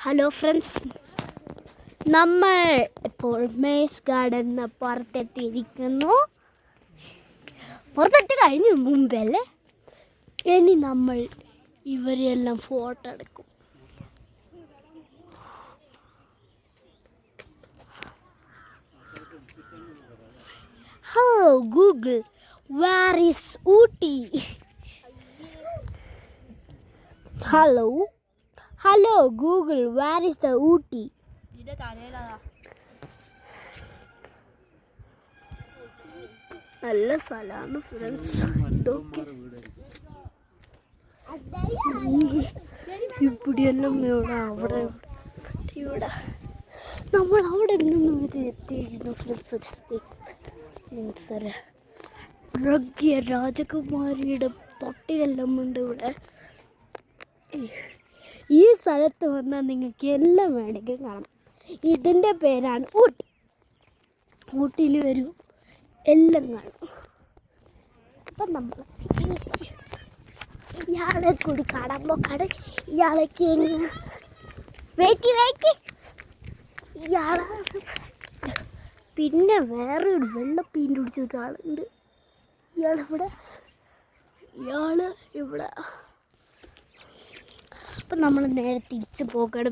Hello friends, നമ്മൾ ഇപ്പോൾ maze garden പുറത്തെത്തിയിരിക്കുന്നു. പുറത്തെത്തി കഴിഞ്ഞു മുമ്പല്ലേ. ഇനി നമ്മൾ ഇവരെല്ലാം ഫോട്ടോ എടുക്കും. Hello Google, where is Ooty? Hello Google, where is the Ooty? നല്ല സ്ഥലമാണ് ഫ്രണ്ട്സ്. ഇതൊക്കെ ഇവിടെയെല്ലാം ഇവിടെ നമ്മൾ അവിടെ നിന്ന് വരെ എത്തിയിരുന്നു ഫ്രണ്ട്സ്. ഒരു സ്പേസ് മീൻസ് രാജകുമാരിയുടെ പൊട്ടിയെല്ലാം ഉണ്ട് ഇവിടെ. ഈ സ്ഥലത്ത് വന്നാൽ നിങ്ങൾക്ക് എല്ലാം വേണമെങ്കിൽ കാണാം. ഇതിൻ്റെ പേരാണ് ഊട്ടി. ഊട്ടിയിൽ വരും, എല്ലാം കാണും. അപ്പം നമ്മൾ ഇയാളെ കൂടി കാണാൻ നോക്കാണ്. ഇയാളേക്ക് വെയിറ്റ് ഇയാളാണ്. പിന്നെ വേറൊരു വെള്ളപ്പീൻ്റെ പിടിച്ച ഒരാളുണ്ട്. ഇയാൾ ഇവിടെ. അപ്പം നമ്മൾ നേരെ തിരിച്ച് പോകണം.